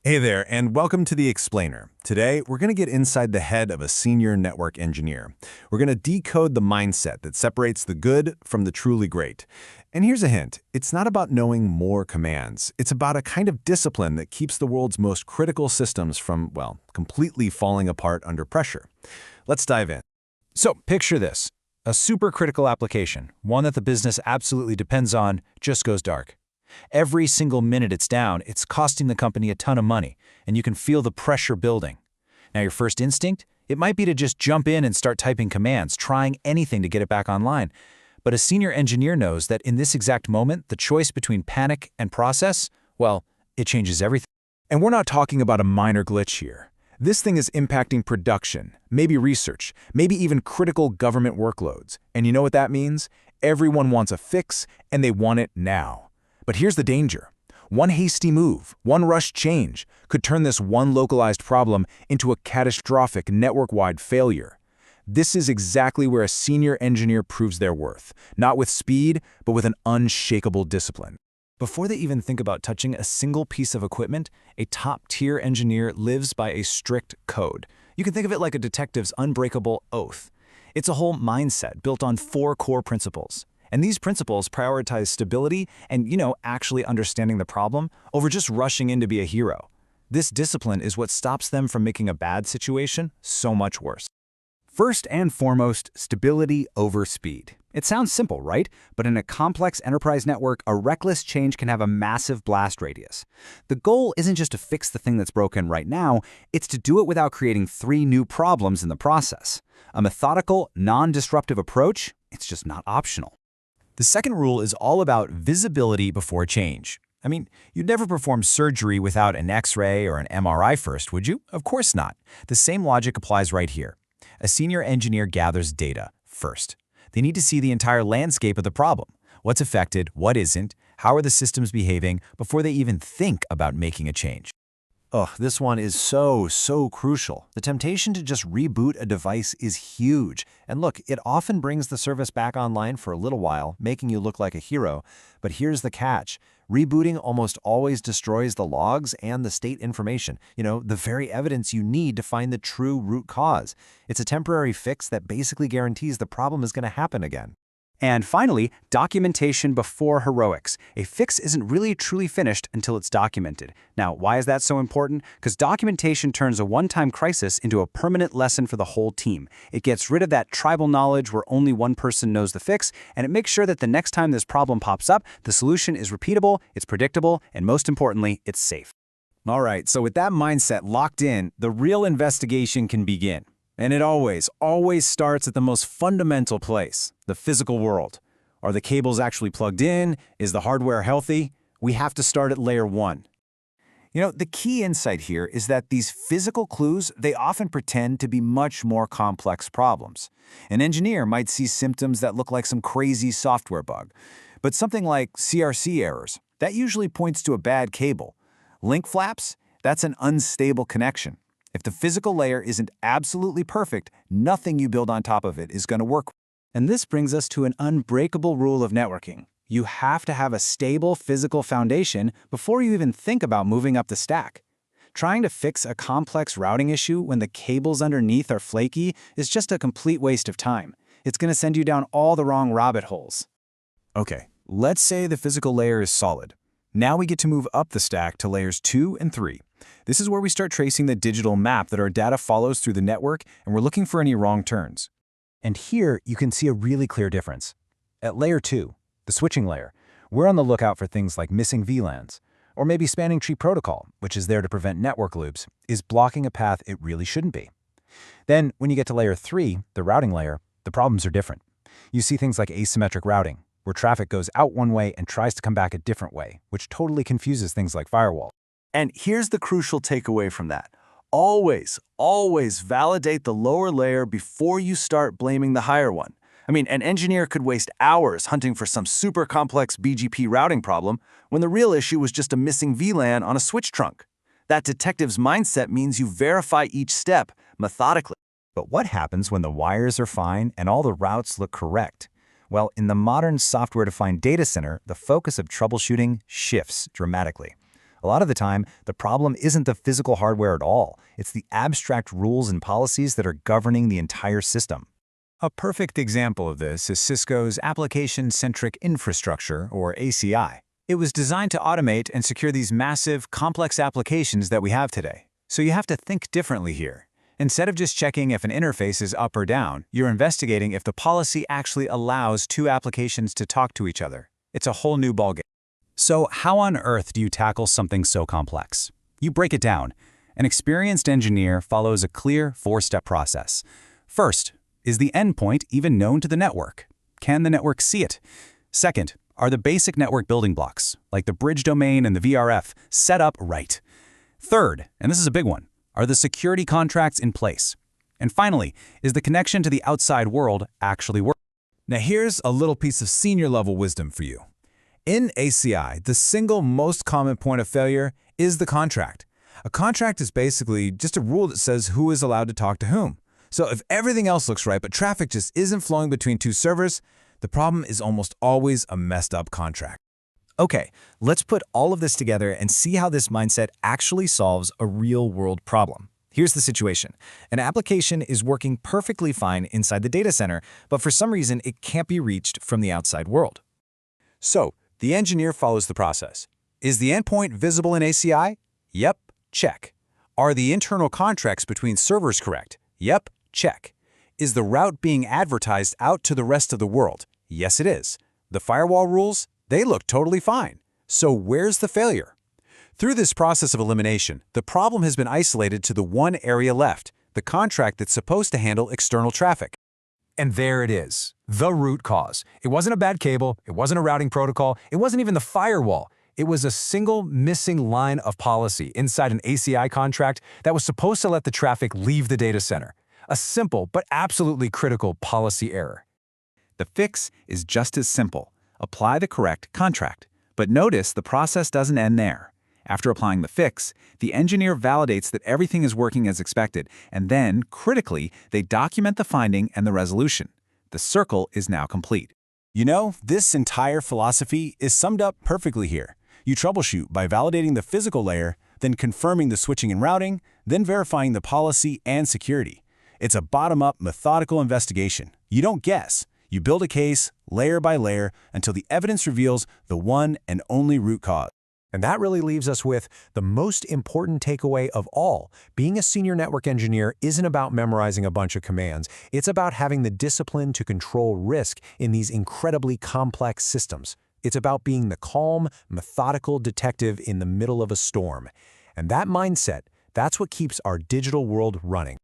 Hey there, and welcome to The Explainer. Today, we're going to get inside the head of a senior network engineer. We're going to decode the mindset that separates the good from the truly great. And here's a hint. It's not about knowing more commands. It's about a kind of discipline that keeps the world's most critical systems from, well, completely falling apart under pressure. Let's dive in. So, picture this. A supercritical application, one that the business absolutely depends on, just goes dark. Every single minute it's down, it's costing the company a ton of money, and you can feel the pressure building. Now, your first instinct? It might be to just jump in and start typing commands, trying anything to get it back online. But a senior engineer knows that in this exact moment, the choice between panic and process, well, it changes everything. And we're not talking about a minor glitch here. This thing is impacting production, maybe research, maybe even critical government workloads. And you know what that means? Everyone wants a fix, and they want it now. But here's the danger. One hasty move, one rushed change, could turn this one localized problem into a catastrophic network-wide failure. This is exactly where a senior engineer proves their worth, not with speed, but with an unshakable discipline. Before they even think about touching a single piece of equipment, a top-tier engineer lives by a strict code. You can think of it like a detective's unbreakable oath. It's a whole mindset built on 4 core principles. And these principles prioritize stability and, actually understanding the problem over just rushing in to be a hero. This discipline is what stops them from making a bad situation so much worse. First and foremost, stability over speed. It sounds simple, right? But in a complex enterprise network, a reckless change can have a massive blast radius. The goal isn't just to fix the thing that's broken right now, it's to do it without creating 3 new problems in the process. A methodical, non-disruptive approach, it's just not optional. The second rule is all about visibility before change. I mean, you'd never perform surgery without an X-ray or an MRI first, would you? Of course not. The same logic applies right here. A senior engineer gathers data first. They need to see the entire landscape of the problem. What's affected, what isn't, how are the systems behaving before they even think about making a change. This one is so crucial. The temptation to just reboot a device is huge. And look, it often brings the service back online for a little while, making you look like a hero. But here's the catch. Rebooting almost always destroys the logs and the state information, the very evidence you need to find the true root cause. It's a temporary fix that basically guarantees the problem is going to happen again. And finally, documentation before heroics. A fix isn't really truly finished until it's documented. Now, why is that so important? Because documentation turns a one-time crisis into a permanent lesson for the whole team. It gets rid of that tribal knowledge where only one person knows the fix, and it makes sure that the next time this problem pops up, the solution is repeatable, it's predictable, and most importantly, it's safe. All right, so with that mindset locked in, the real investigation can begin. And it always starts at the most fundamental place, the physical world. Are the cables actually plugged in? Is the hardware healthy? We have to start at layer 1. The key insight here is that these physical clues, they often pretend to be much more complex problems. An engineer might see symptoms that look like some crazy software bug. But something like CRC errors, that usually points to a bad cable. Link flaps, that's an unstable connection. If the physical layer isn't absolutely perfect, nothing you build on top of it is going to work. And this brings us to an unbreakable rule of networking. You have to have a stable physical foundation before you even think about moving up the stack. Trying to fix a complex routing issue when the cables underneath are flaky is just a complete waste of time. It's going to send you down all the wrong rabbit holes. Okay, let's say the physical layer is solid. Now we get to move up the stack to layers 2 and 3. This is where we start tracing the digital map that our data follows through the network, and we're looking for any wrong turns. And here you can see a really clear difference. At layer 2, the switching layer, we're on the lookout for things like missing VLANs, or maybe spanning tree protocol, which is there to prevent network loops, is blocking a path it really shouldn't be. Then, when you get to layer 3, the routing layer, the problems are different. You see things like asymmetric routing, where traffic goes out one way and tries to come back a different way, which totally confuses things like firewall. And here's the crucial takeaway from that. Always validate the lower layer before you start blaming the higher one. An engineer could waste hours hunting for some super complex BGP routing problem when the real issue was just a missing VLAN on a switch trunk. That detective's mindset means you verify each step methodically. But what happens when the wires are fine and all the routes look correct? Well, in the modern software-defined data center, the focus of troubleshooting shifts dramatically. A lot of the time, the problem isn't the physical hardware at all. It's the abstract rules and policies that are governing the entire system. A perfect example of this is Cisco's Application-Centric Infrastructure, or ACI. It was designed to automate and secure these massive, complex applications that we have today. So you have to think differently here. Instead of just checking if an interface is up or down, you're investigating if the policy actually allows two applications to talk to each other. It's a whole new ballgame. So how on earth do you tackle something so complex? You break it down. An experienced engineer follows a clear four-step process. First, is the endpoint even known to the network? Can the network see it? Second, are the basic network building blocks, like the bridge domain and the VRF, set up right? Third, and this is a big one, are the security contracts in place? And finally, is the connection to the outside world actually working? Now here's a little piece of senior-level wisdom for you. In ACI, the single most common point of failure is the contract. A contract is basically just a rule that says who is allowed to talk to whom. So if everything else looks right, but traffic just isn't flowing between two servers, the problem is almost always a messed up contract. Okay, let's put all of this together and see how this mindset actually solves a real-world problem. Here's the situation. An application is working perfectly fine inside the data center, but for some reason it can't be reached from the outside world. So, the engineer follows the process. Is the endpoint visible in ACI? Yep, check. Are the internal contracts between servers correct? Yep, check. Is the route being advertised out to the rest of the world? Yes, it is. The firewall rules? They look totally fine. So where's the failure? Through this process of elimination, the problem has been isolated to the one area left, the contract that's supposed to handle external traffic. And there it is, the root cause. It wasn't a bad cable, it wasn't a routing protocol, it wasn't even the firewall. It was a single missing line of policy inside an ACI contract that was supposed to let the traffic leave the data center. A simple but absolutely critical policy error. The fix is just as simple. Apply the correct contract. But notice the process doesn't end there. After applying the fix, the engineer validates that everything is working as expected, and then, critically, they document the finding and the resolution. The circle is now complete. You know, this entire philosophy is summed up perfectly here. You troubleshoot by validating the physical layer, then confirming the switching and routing, then verifying the policy and security. It's a bottom-up, methodical investigation. You don't guess. You build a case, layer by layer, until the evidence reveals the one and only root cause. And that really leaves us with the most important takeaway of all. Being a senior network engineer isn't about memorizing a bunch of commands. It's about having the discipline to control risk in these incredibly complex systems. It's about being the calm, methodical detective in the middle of a storm. And that mindset, that's what keeps our digital world running.